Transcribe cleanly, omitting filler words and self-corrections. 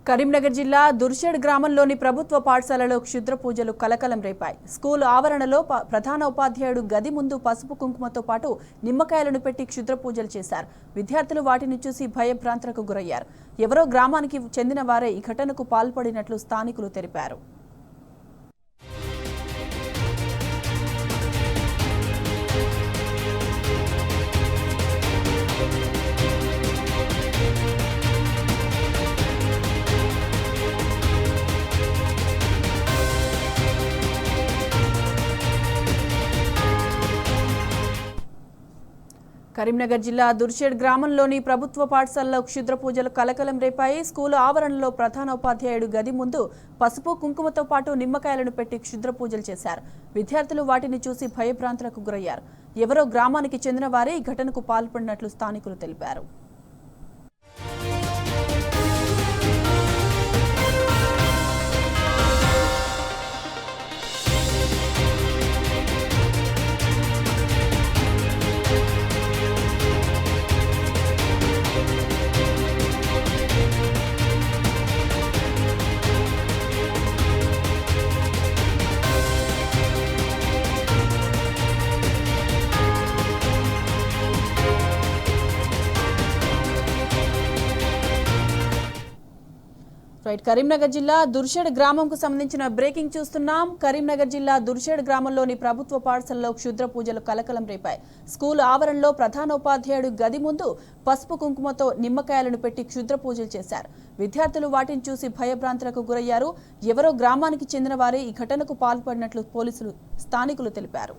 కరీంనగర్ జిల్లా దుర్షేడ్ గ్రామంలోని ప్రభుత్వ పాఠశాలలో క్షుద్ర పూజలు కలకలం రేపాయి. స్కూల్ ఆవరణలో ప్రధాన ఉపాధ్యాయుడు గది ముందు పసుపు కుంకుమతో పాటు నిమ్మకాయలను పెట్టి క్షుద్ర పూజలు చేశారు. విద్యార్థులు వాటిని చూసి భయభ్రాంతులకు గురయ్యారు. ఎవరో గ్రామానికి చెందిన వారే ఈ ఘటనకు పాల్పడినట్లు స్థానికులు తెలిపారు. కరీంనగర్ జిల్లా దుర్షేడ్ గ్రామంలోని ప్రభుత్వ పాఠశాలలో క్షుద్ర పూజలు కలకలం రేపాయి. స్కూలు ఆవరణలో ప్రధాన ఉపాధ్యాయుడు గది ముందు పసుపు కుంకుమతో పాటు నిమ్మకాయలను పెట్టి క్షుద్ర పూజలు చేశారు. విద్యార్థులు వాటిని చూసి భయభ్రాంతులకు గురయ్యారు. ఎవరో గ్రామానికి చెందిన వారే ఈ ఘటనకు పాల్పడినట్లు స్థానికులు తెలిపారు. కరీంనగర్ జిల్లా దుర్షేడ్ గ్రామంకు సంబంధించిన బ్రేకింగ్ చూస్తున్నాం. కరీంనగర్ జిల్లా దుర్షేడ్ గ్రామంలోని ప్రభుత్వ పాఠశాలలో క్షుద్ర పూజలు కలకలం రేపాయి. స్కూల్ ఆవరణలో ప్రధాన ఉపాధ్యాయుడు గది ముందు పసుపు కుంకుమతో నిమ్మకాయలను పెట్టి క్షుద్ర పూజలు చేశారు. విద్యార్థులు వాటిని చూసి భయభ్రాంతులకు గురయ్యారు. ఎవరో గ్రామానికి చెందిన వారే ఈ ఘటనకు పాల్పడినట్లు స్థానికులు తెలిపారు.